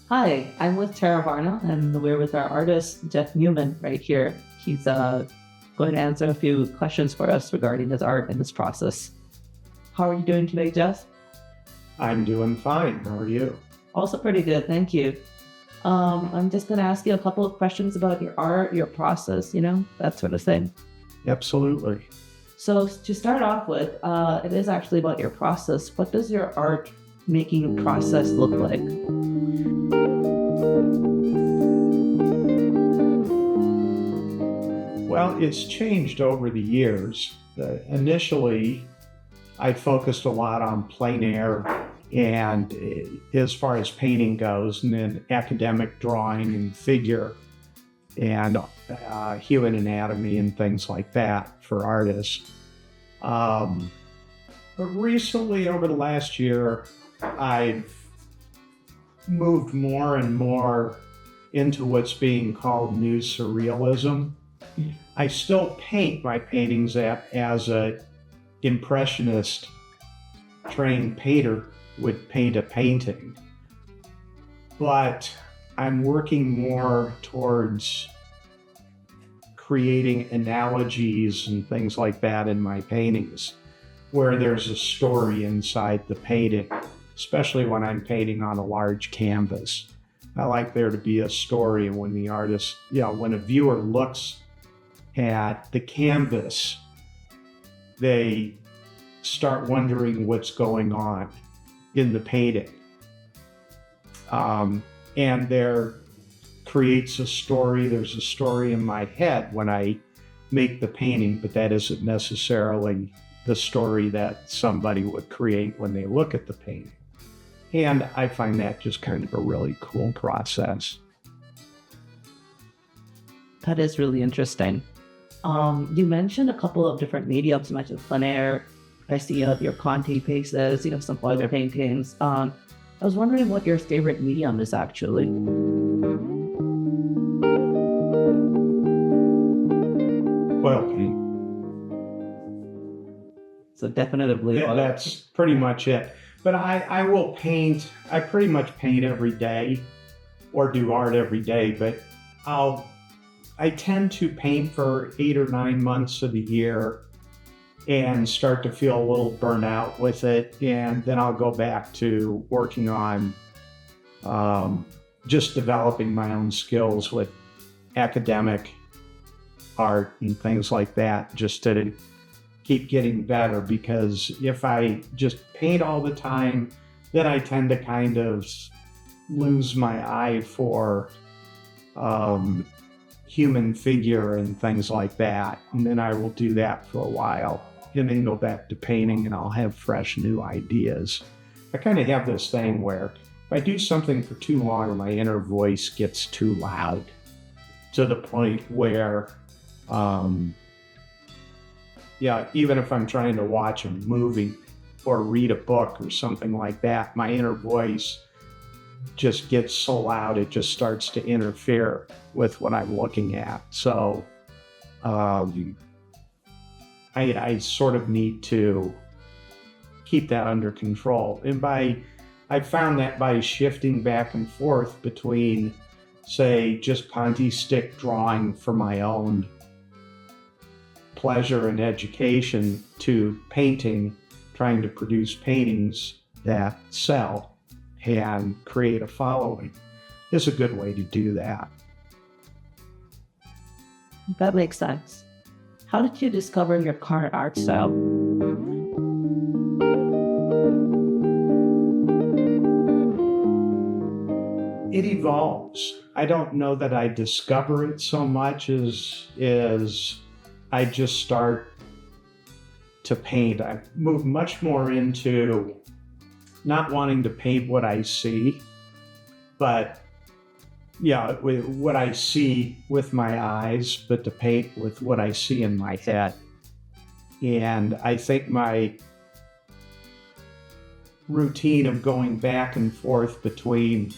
Hi, I'm with TERAVARNA, and we're with our artist, Jeff Newman, right here. He's going to answer a few questions for us regarding his art and his process. How are you doing today, Jeff? I'm doing fine. How are you? Also pretty good, thank you. I'm just going to ask you a couple of questions about your art, your process, that sort of thing. Absolutely. So to start off with, it is actually about your process. What does your art making process look like? Well, it's changed over the years. Initially, I focused a lot on plein air and as far as painting goes, and then academic drawing and figure and human anatomy and things like that for artists. But recently, over the last year, I've moved more and more into what's being called new surrealism. I still paint my paintings as an impressionist trained painter would paint a painting, but I'm working more towards creating analogies and things like that in my paintings, where there's a story inside the painting, especially when I'm painting on a large canvas. I like there to be a story, and when the artist, when a viewer looks at the canvas, they start wondering what's going on in the painting. And there creates a story. There's a story in my head when I make the painting, but that isn't necessarily the story that somebody would create when they look at the painting. And I find that just kind of a really cool process. That is really interesting. You mentioned a couple of different mediums. You mentioned plein air. I see your Conte pieces, some oil paintings. I was wondering what your favorite medium is actually. Oil paint. So definitely. Yeah, that's pretty much it. But I will paint, I pretty much paint every day or do art every day, but I tend to paint for 8 or 9 months of the year and start to feel a little burnt out with it. And then I'll go back to working on just developing my own skills with academic art and things like that, just to keep getting better. Because if I just paint all the time, then I tend to kind of lose my eye for human figure and things like that. And then I will do that for a while and then go back to painting, and I'll have fresh new ideas. I kind of have this thing where if I do something for too long, my inner voice gets too loud to the point where, even if I'm trying to watch a movie or read a book or something like that, my inner voice just gets so loud it just starts to interfere with what I'm looking at. So I sort of need to keep that under control. And I found that by shifting back and forth between, say, just Ponte stick drawing for my own pleasure and education to painting, trying to produce paintings that sell and create a following, is a good way to do that. That makes sense. How did you discover your current art style? It evolves. I don't know that I discover it so much as I just start to paint. I move much more into not wanting to paint what I see, but what I see with my eyes, but to paint with what I see in my head. And I think my routine of going back and forth between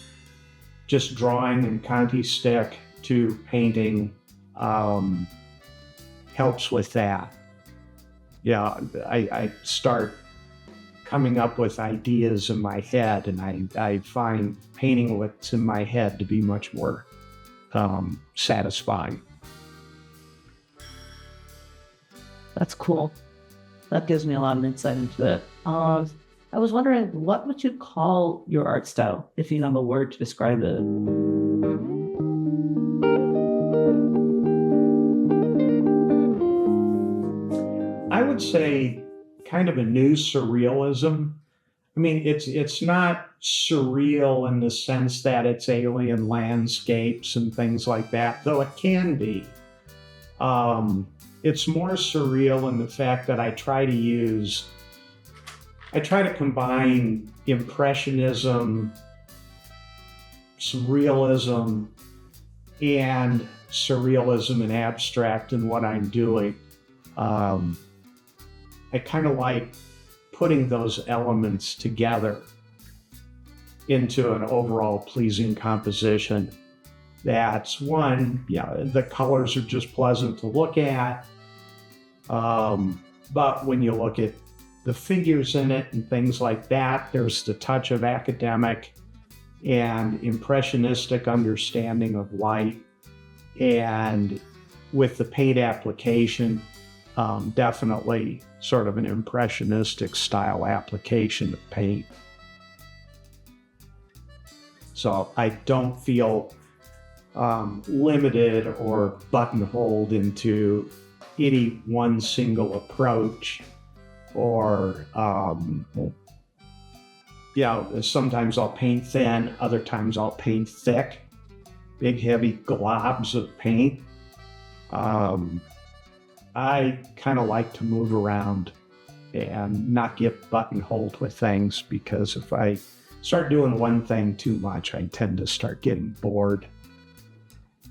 just drawing and Conte stick to painting helps with that. I start coming up with ideas in my head, and I find painting what's in my head to be much more satisfying. That's cool. That gives me a lot of insight into it. I was wondering, what would you call your art style if you have a word to describe it? I would say kind of a new surrealism. I mean, it's not surreal in the sense that it's alien landscapes and things like that, though it can be. It's more surreal in the fact that I try to combine impressionism, some realism, and surrealism and abstract in what I'm doing. I kind of like putting those elements together into an overall pleasing composition. That's one, the colors are just pleasant to look at. But when you look at the figures in it and things like that, there's the touch of academic and impressionistic understanding of light. And with the paint application, definitely sort of an impressionistic style application of paint. So I don't feel limited or buttonholed into any one single approach, or sometimes I'll paint thin, other times I'll paint thick, big heavy globs of paint. I kind of like to move around and not get buttonholed with things, because if I start doing one thing too much, I tend to start getting bored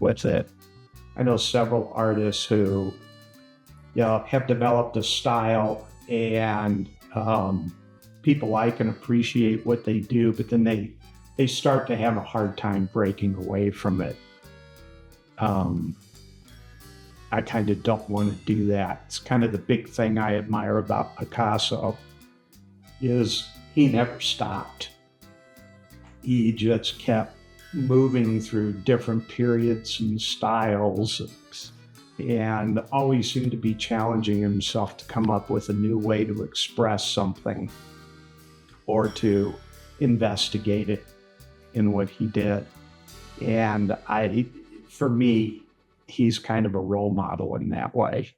with it. I know several artists who have developed a style, and people like and appreciate what they do, but then they start to have a hard time breaking away from it. I kind of don't want to do that. It's kind of the big thing I admire about Picasso, is he never stopped. He just kept moving through different periods and styles, and always seemed to be challenging himself to come up with a new way to express something or to investigate it in what he did. And for me, he's kind of a role model in that way.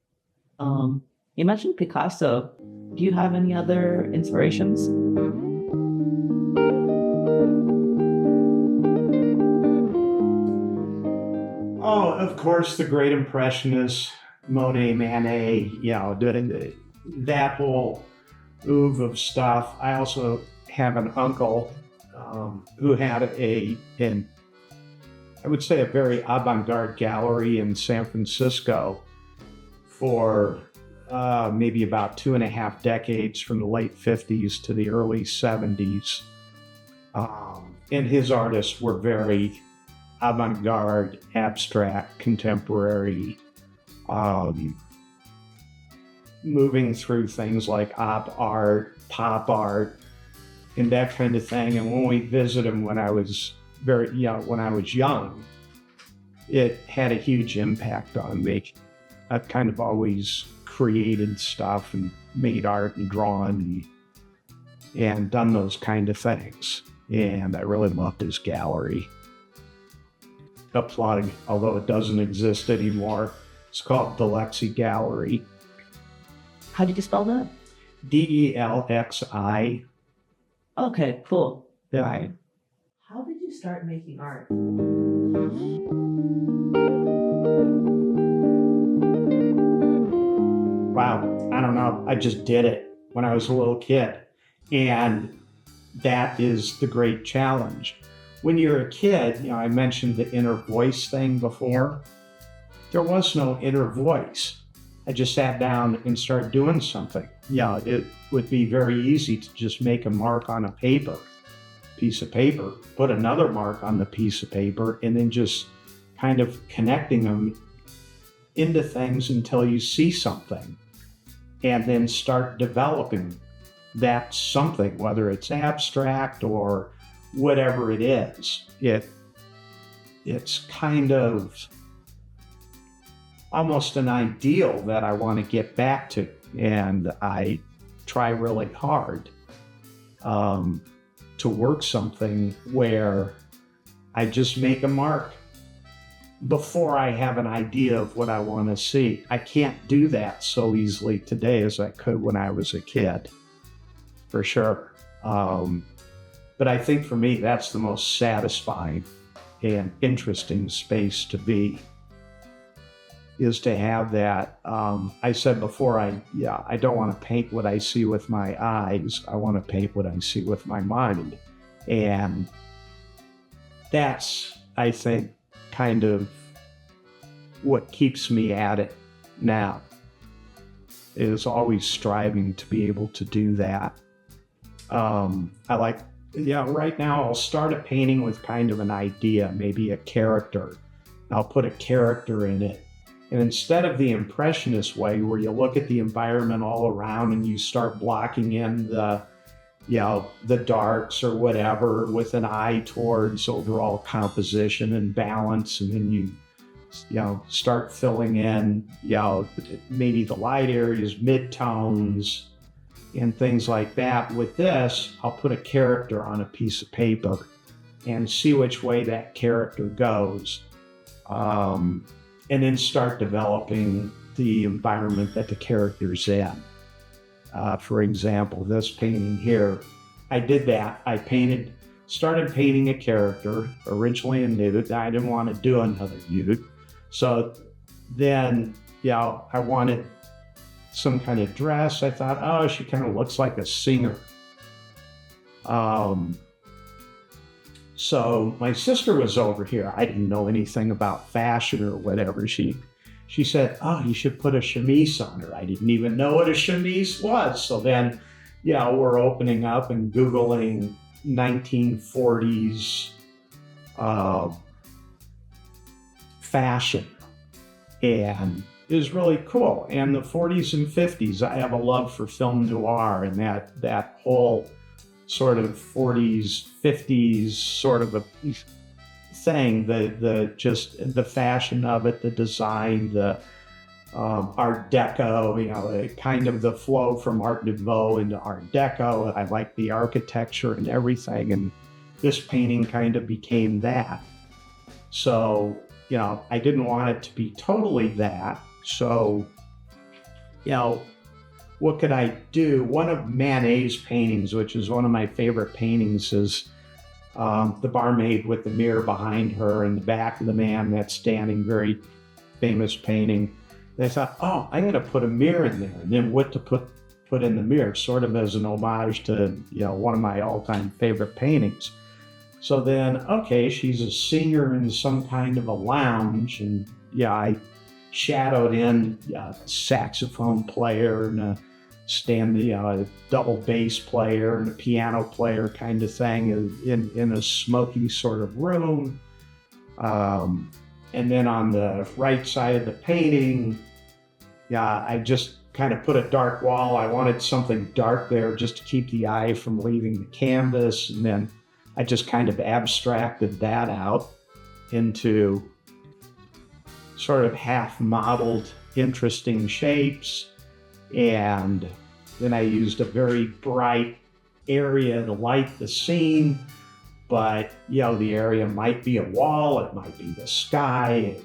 You mentioned Picasso. Do you have any other inspirations? Oh, of course, the great Impressionists, Monet, Manet, that whole oeuvre of stuff. I also have an uncle who had I would say, a very avant-garde gallery in San Francisco for maybe about 2.5 decades, from the late 50s to the early 70s. And his artists were very avant-garde, abstract, contemporary, moving through things like op art, pop art, and that kind of thing. And when we visited him when I was young, it had a huge impact on me. I've kind of always created stuff and made art and drawn and done those kind of things. And I really loved his gallery. A plug, although it doesn't exist anymore. It's called the Lexi Gallery. How did you spell that? DELXI. Okay, cool. Yeah. Right. How did you start making art? Wow, I don't know. I just did it when I was a little kid. And that is the great challenge. When you're a kid, I mentioned the inner voice thing before. There was no inner voice. I just sat down and started doing something. It would be very easy to just make a mark on a piece of paper, put another mark on the piece of paper, and then just kind of connecting them into things until you see something, and then start developing that's something, whether it's abstract or whatever it is. It's kind of almost an ideal that I want to get back to, and I try really hard to work something where I just make a mark before I have an idea of what I want to see. I can't do that so easily today as I could when I was a kid, for sure. But I think for me, that's the most satisfying and interesting space to be, is to have that. I said before, I don't want to paint what I see with my eyes. I want to paint what I see with my mind. And that's, I think, kind of what keeps me at it now, is always striving to be able to do that. Right now I'll start a painting with kind of an idea, maybe a character. I'll put a character in it. And instead of the impressionist way where you look at the environment all around and you start blocking in the darks or whatever with an eye towards overall composition and balance, and then you start filling in, maybe the light areas, midtones, and things like that. With this, I'll put a character on a piece of paper and see which way that character goes. And then start developing the environment that the character's in. For example, this painting here, I did that. I started painting a character, originally a nude. I didn't want to do another nude. So then, I wanted some kind of dress. I thought, oh, she kind of looks like a singer. So my sister was over here. I didn't know anything about fashion or whatever. She said, oh, you should put a chemise on her. I didn't even know what a chemise was. So then, we're opening up and Googling 1940s fashion. And it was really cool. And the 40s and 50s, I have a love for film noir and that whole sort of 40s, 50s sort of a thing, the fashion of it, the design, the Art Deco, kind of the flow from Art Nouveau into Art Deco. I like the architecture and everything, and this painting kind of became that. So, I didn't want it to be totally that. So, what could I do? One of Manet's paintings, which is one of my favorite paintings, is the barmaid with the mirror behind her and the back of the man that's standing, very famous painting. And I thought, oh, I'm going to put a mirror in there. And then what to put in the mirror, sort of as an homage to, one of my all-time favorite paintings. So then, okay, she's a singer in some kind of a lounge. And I shadowed in a saxophone player and a double bass player and a piano player kind of thing in a smoky sort of room. And then on the right side of the painting, I just kind of put a dark wall. I wanted something dark there just to keep the eye from leaving the canvas. And then I just kind of abstracted that out into sort of half-modeled, interesting shapes. And then I used a very bright area to light the scene. But, the area might be a wall, it might be the sky,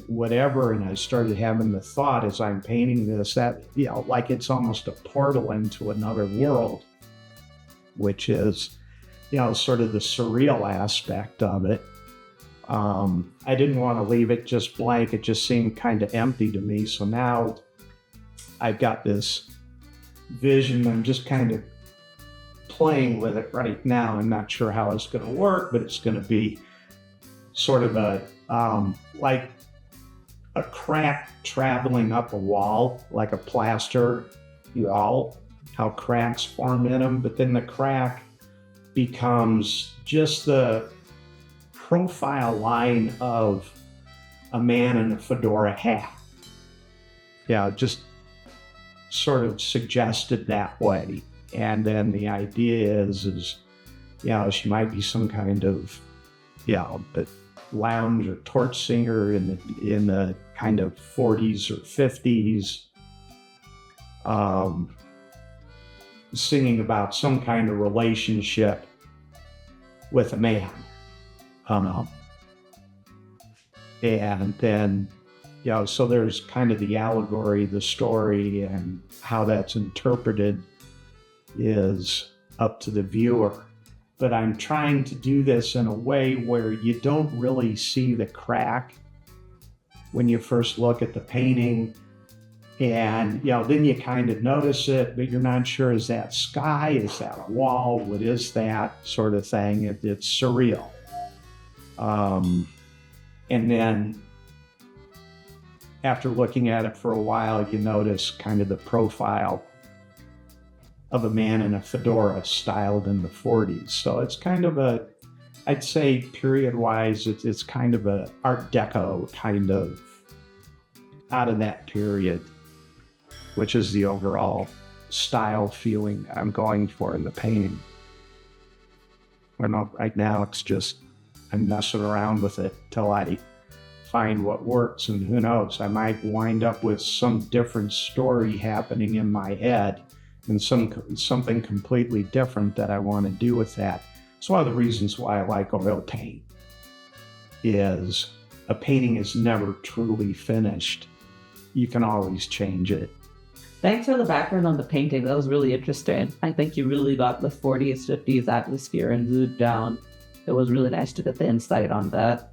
whatever. And I started having the thought as I'm painting this that, like it's almost a portal into another world, which is, sort of the surreal aspect of it. I didn't want to leave it just blank. It just seemed kind of empty to me. So now I've got this vision. I'm just kind of playing with it right now. I'm not sure how it's going to work, but it's going to be sort of like a crack traveling up a wall, like a plaster wall, how cracks form in them. But then the crack becomes just the profile line of a man in a fedora hat. Just sort of suggested that way. And then the idea is, she might be some kind of, but lounge or torch singer in the kind of 40s or 50s, singing about some kind of relationship with a man. And then, so there's kind of the allegory, the story, and how that's interpreted is up to the viewer. But I'm trying to do this in a way where you don't really see the crack when you first look at the painting. And, then you kind of notice it, but you're not sure, is that sky? Is that a wall? What is that sort of thing? It's surreal. And then after looking at it for a while, you notice kind of the profile of a man in a fedora styled in the 40s. So it's kind of I'd say period-wise, it's kind of a Art Deco kind of out of that period, which is the overall style feeling I'm going for in the painting. Right now it's just, I'm messing around with it till I find what works, and who knows, I might wind up with some different story happening in my head and something completely different that I want to do with that. It's one of the reasons why I like oil paint, is a painting is never truly finished. You can always change it. Thanks for the background on the painting. That was really interesting. I think you really got the 40s, 50s atmosphere and mood down. It was really nice to get the insight on that.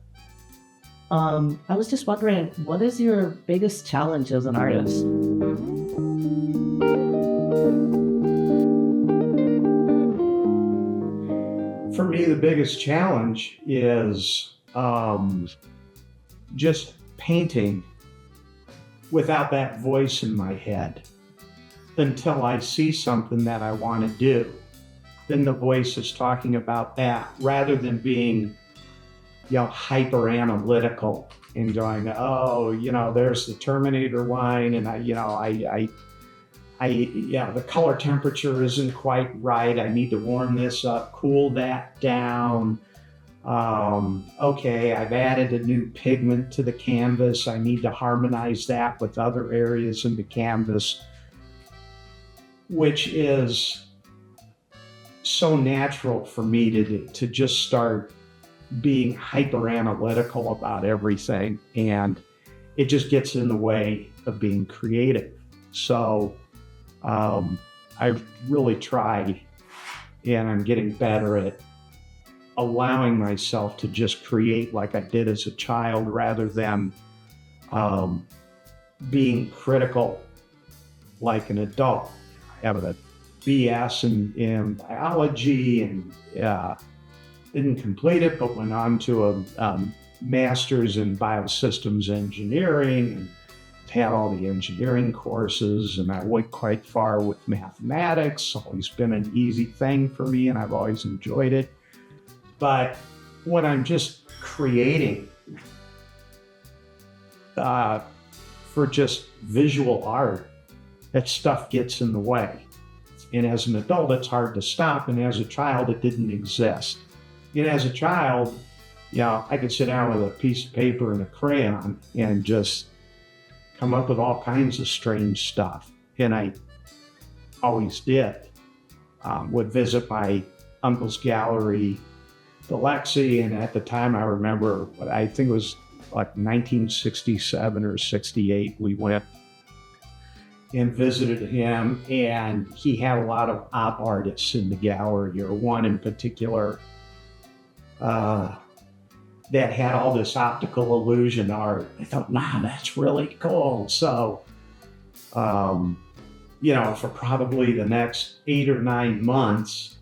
I was just wondering, what is your biggest challenge as an artist? For me, the biggest challenge is just painting without that voice in my head until I see something that I want to do. Then the voice is talking about that rather than being, hyper analytical and going, there's the Terminator line, and the color temperature isn't quite right. I need to warm this up, cool that down. Okay, I've added a new pigment to the canvas. I need to harmonize that with other areas in the canvas, which is so natural for me to just start being hyper analytical about everything, and it just gets in the way of being creative. So I really try, and I'm getting better at allowing myself to just create like I did as a child, rather than being critical like an adult. I have a BS in biology, and didn't complete it, but went on to a master's in biosystems engineering, and had all the engineering courses, and I went quite far with mathematics. Always been an easy thing for me, and I've always enjoyed it. But when I'm just creating for just visual art, that stuff gets in the way. And as an adult, it's hard to stop. And as a child, it didn't exist. And as a child, I could sit down with a piece of paper and a crayon and just come up with all kinds of strange stuff. And I always did. Would visit my uncle's gallery, the Lexi, and at the time I remember, I think it was like 1967 or 68, we went and visited him, and he had a lot of op artists in the gallery, or one in particular that had all this optical illusion art. I thought, wow, that's really cool. So, for probably the next 8 or 9 months,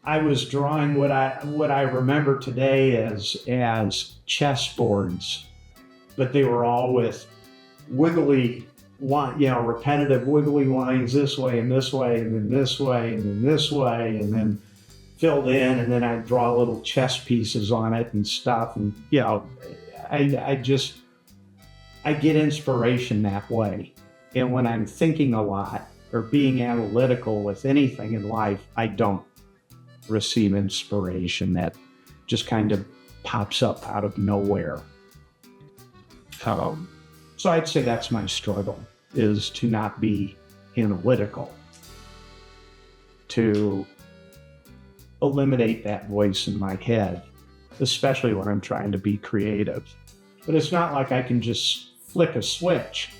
I was drawing what I remember today as chessboards, but they were all with wiggly, repetitive wiggly lines this way and this way and then this way and then this way, and then filled in, and then I'd draw little chess pieces on it and stuff. And I get inspiration that way. And when I'm thinking a lot, or being analytical with anything in life, I don't receive inspiration that just kind of pops up out of nowhere. So I'd say that's my struggle, is to not be analytical, to eliminate that voice in my head, especially when I'm trying to be creative. But it's not like I can just flick a switch.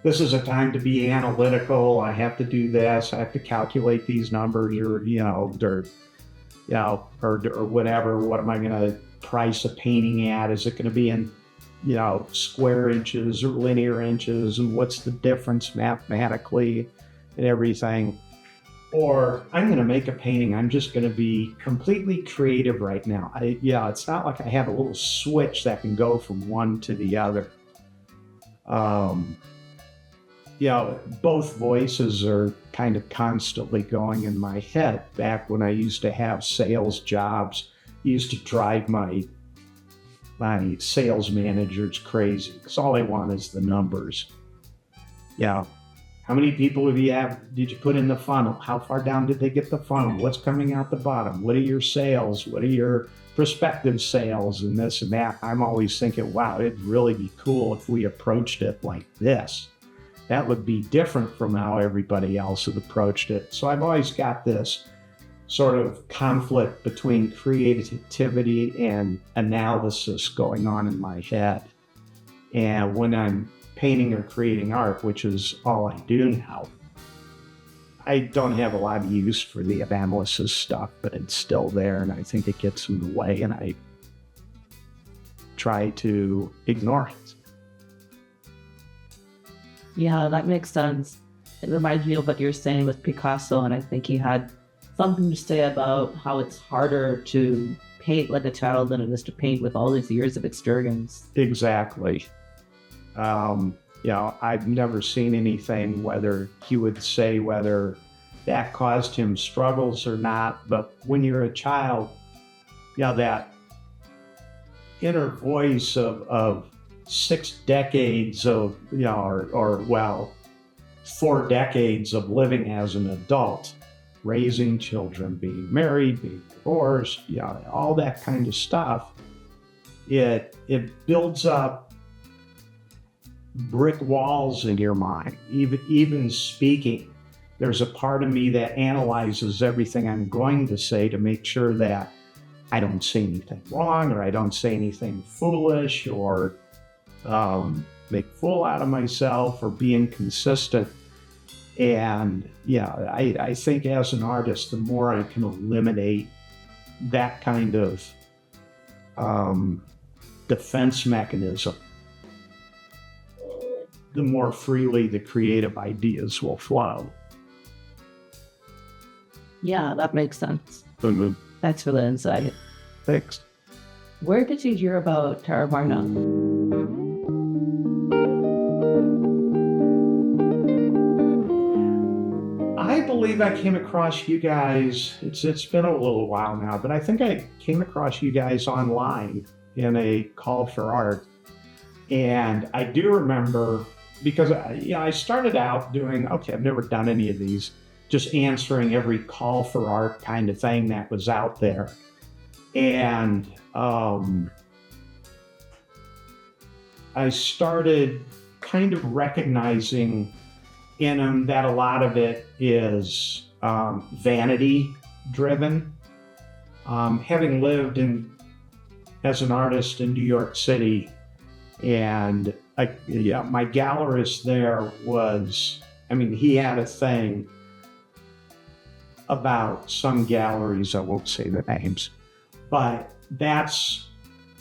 This is a time to be analytical. I have to do this. I have to calculate these numbers, or whatever. What am I going to price a painting at? Is it going to be in, square inches or linear inches? And what's the difference mathematically and everything? Or I'm going to make a painting. I'm just going to be completely creative right now. It's not like I have a little switch that can go from one to the other. Both voices are kind of constantly going in my head. Back when I used to have sales jobs, I used to drive my sales managers crazy, because all they want is the numbers. How many people did you put in the funnel? How far down did they get the funnel? What's coming out the bottom? What are your sales? What are your prospective sales, and this and that? I'm always thinking, wow, it'd really be cool if we approached it like this. That would be different from how everybody else had approached it. So I've always got this sort of conflict between creativity and analysis going on in my head. And when I'm painting or creating art, which is all I do now, I don't have a lot of use for the analysis stuff, but it's still there, and I think it gets in the way, and I try to ignore it. Yeah, that makes sense. It reminds me of what you're saying with Picasso, and I think he had something to say about how it's harder to paint like a child than it is to paint with all these years of experience. Exactly. I've never seen anything whether he would say whether that caused him struggles or not, but when you're a child, that inner voice of 6 decades of, 4 decades of living as an adult, raising children, being married, being divorced, all that kind of stuff, it builds up brick walls in your mind. Even speaking, there's a part of me that analyzes everything I'm going to say to make sure that I don't say anything wrong, or I don't say anything foolish, or make a fool out of myself, or be inconsistent. And I think as an artist, the more I can eliminate that kind of defense mechanism, the more freely the creative ideas will flow. Yeah, that makes sense. Mm-hmm. Thanks for the insight. Thanks. Where did you hear about TERAVARNA? I believe I came across you guys, it's been a little while now, but I think I came across you guys online in a call for art. And I do remember, because I started out doing, I've never done any of these, just answering every call for art kind of thing that was out there. And I started kind of recognizing in them that a lot of it is vanity driven. Having lived as an artist in New York City, and my gallerist there he had a thing about some galleries, I won't say the names, but that's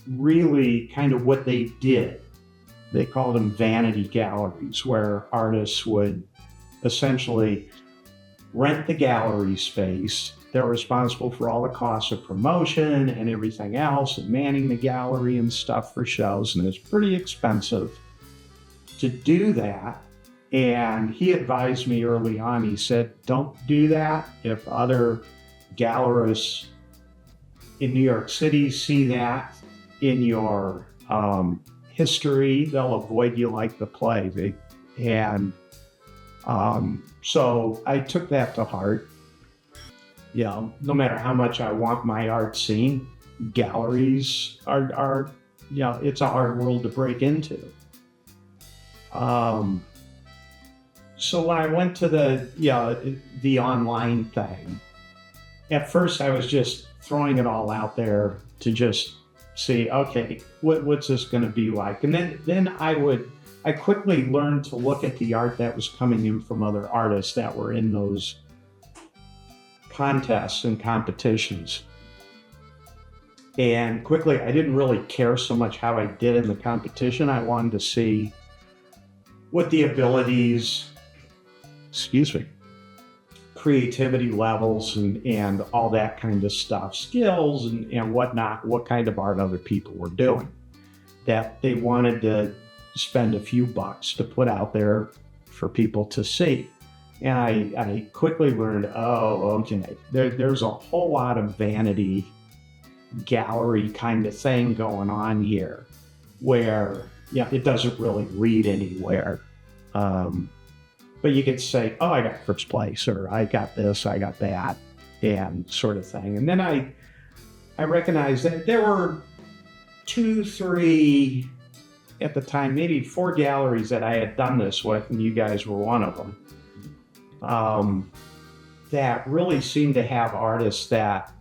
really kind of what they did. They called them vanity galleries, where artists would essentially rent the gallery space. They're responsible for all the costs of promotion and everything else, and manning the gallery and stuff for shows, and it's pretty expensive to do that. And he advised me early on, he said, don't do that. If other gallerists in New York City see that in your history, they'll avoid you like the plague. And So I took that to heart. No matter how much I want my art seen, galleries are it's a hard world to break into. So when I went to the online thing, at first I was just throwing it all out there to just see, okay, what's this going to be like? And then I quickly learned to look at the art that was coming in from other artists that were in those contests and competitions. And quickly, I didn't really care so much how I did in the competition. I wanted to see what the abilities, creativity levels and all that kind of stuff, skills and whatnot, what kind of art other people were doing, that they wanted to spend a few bucks to put out there for people to see. And I quickly learned, okay, there's a whole lot of vanity gallery kind of thing going on here where, it doesn't really lead anywhere. But you could say, oh, I got first place, or I got this, I got that, and sort of thing. And then I recognized that there were 2, 3, at the time, maybe 4 galleries that I had done this with, and you guys were one of them, that really seemed to have artists that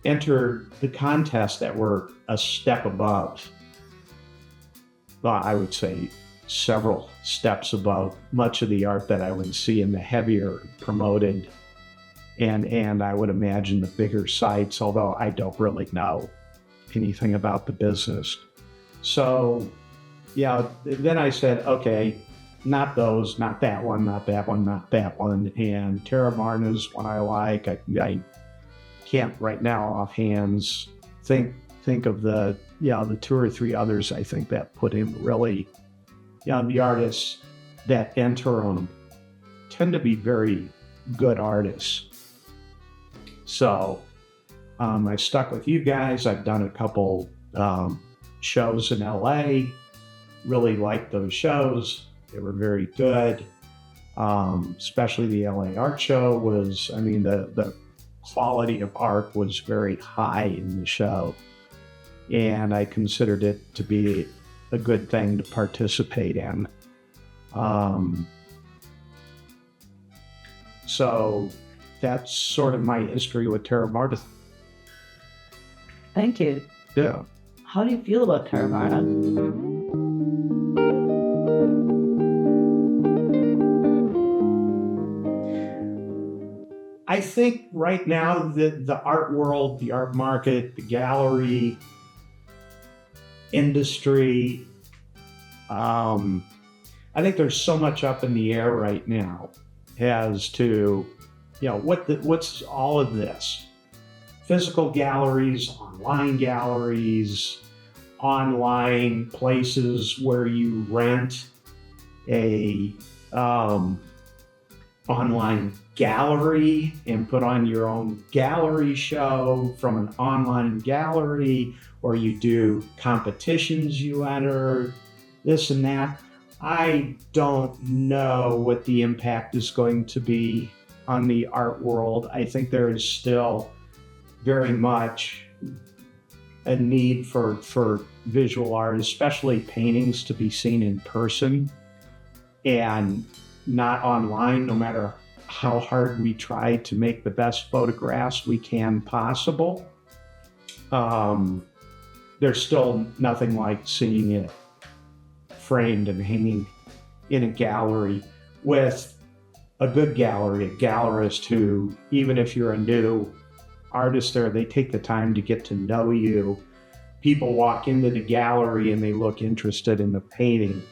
entered the contest that were a step above. Well, I would say several steps above much of the art that I would see in the heavier promoted and I would imagine the bigger sites, although I don't really know anything about the business. So, then I said, okay, not those, not that one, not that one, not that one. And TERAVARNA's one I like. I can't right now offhands think of the 2 or 3 others I think that put in really, the artists that enter them tend to be very good artists. So I stuck with you guys. I've done a couple shows in LA. Really liked those shows. They were very good. Especially the LA Art Show was, the quality of art was very high in the show. And I considered it to be a good thing to participate in. So that's sort of my history with TERAVARNA. Thank you. Yeah. How do you feel about TERAVARNA? I think right now the art world, the art market, the gallery industry, I think there's so much up in the air right now as to, what's all of this? Physical galleries, online places where you rent a online gallery and put on your own gallery show from an online gallery, or you do competitions you enter, this and that. I don't know what the impact is going to be on the art world. I think there is still very much a need for visual art, especially paintings, to be seen in person and not online, no matter how hard we try to make the best photographs we can possible. There's still nothing like seeing it framed and hanging in a gallery with a good gallery, a gallerist who, even if you're a new artist there, they take the time to get to know you. People walk into the gallery and they look interested in the painting.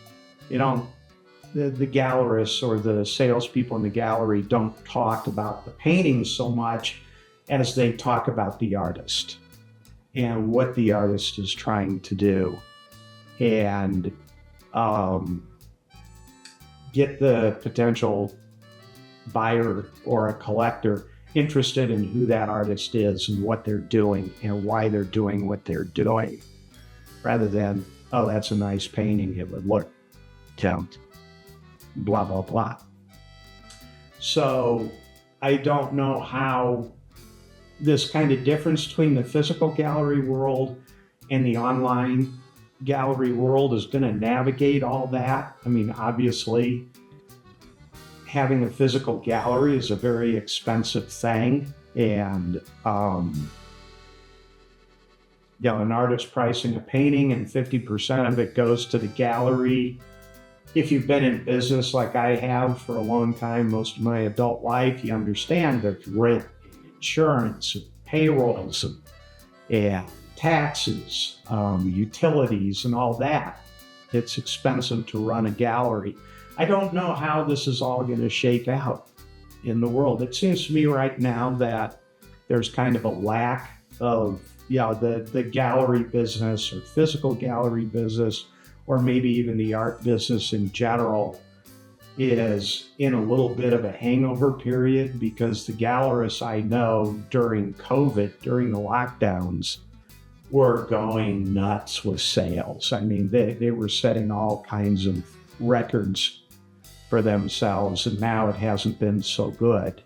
The gallerists or the salespeople in the gallery don't talk about the painting so much as they talk about the artist and what the artist is trying to do, and get the potential buyer or a collector interested in who that artist is and what they're doing and why they're doing what they're doing, rather than, oh, that's a nice painting, it would look count. blah, blah, blah. So I don't know how this kind of difference between the physical gallery world and the online gallery world is going to navigate all that. I mean, obviously, having a physical gallery is a very expensive thing. And, an artist pricing a painting and 50% of it goes to the gallery. If you've been in business like I have for a long time, most of my adult life, you understand there's rent, insurance, payrolls, and taxes, utilities, and all that. It's expensive to run a gallery. I don't know how this is all going to shake out in the world. It seems to me right now that there's kind of a lack of, the gallery business or physical gallery business, or maybe even the art business in general, is in a little bit of a hangover period, because the gallerists I know during COVID, during the lockdowns, were going nuts with sales. I mean, they were setting all kinds of records for themselves, and now it hasn't been so good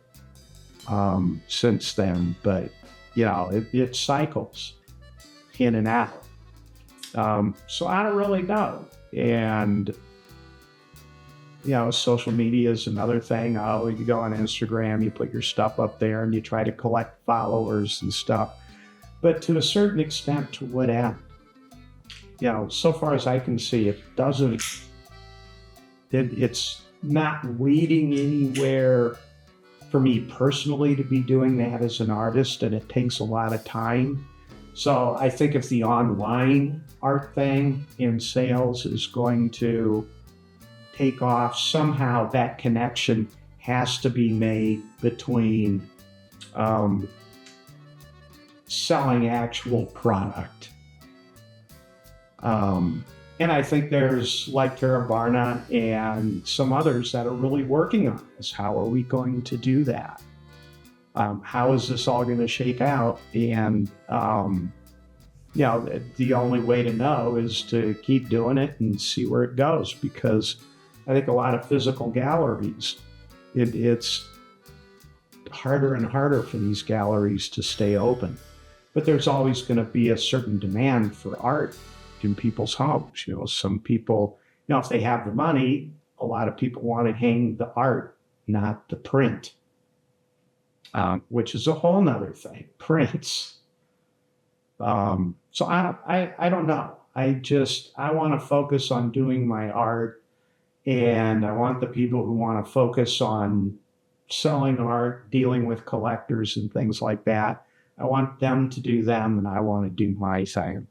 since then. But, it cycles in and out. So I don't really know. And, social media is another thing. You go on Instagram, you put your stuff up there and you try to collect followers and stuff. But to a certain extent, to what end? So far as I can see, it's not leading anywhere for me personally to be doing that as an artist, and it takes a lot of time. So I think if the online art thing in sales is going to take off, somehow that connection has to be made between selling actual product. And I think there's, like TERAVARNA and some others that are really working on this. How are we going to do that? How is this all going to shake out? And, the only way to know is to keep doing it and see where it goes, because I think a lot of physical galleries, it's harder and harder for these galleries to stay open. But there's always going to be a certain demand for art in people's homes. Some people, if they have the money, a lot of people want to hang the art, not the print, which is a whole nother thing, prints. So I don't know. I want to focus on doing my art, and I want the people who want to focus on selling art, dealing with collectors and things like that, I want them to do them, and I want to do my thing.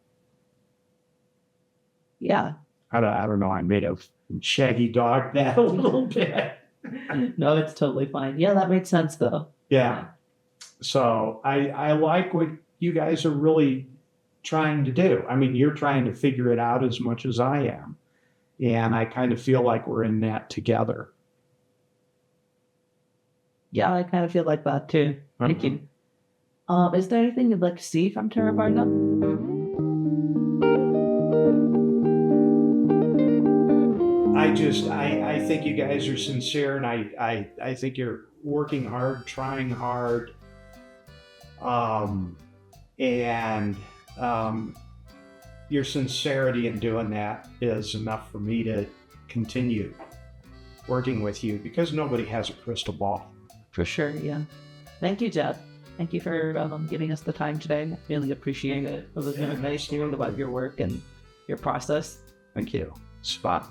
Yeah. I don't know. I made a shaggy dog that a little bit. No, it's totally fine. Yeah, that makes sense though. Yeah. So I like what you guys are really trying to do. I mean, you're trying to figure it out as much as I am. And I kind of feel like we're in that together. Yeah, I kind of feel like that too. Thank you. Is there anything you'd like to see from TERAVARNA? I think you guys are sincere, and I think you're working hard, trying hard, and your sincerity in doing that is enough for me to continue working with you, because nobody has a crystal ball. For sure, yeah. Thank you, Jeff. Thank you for giving us the time today. I really appreciate it. It was really nice hearing about your work and your process. Thank you. It's fun.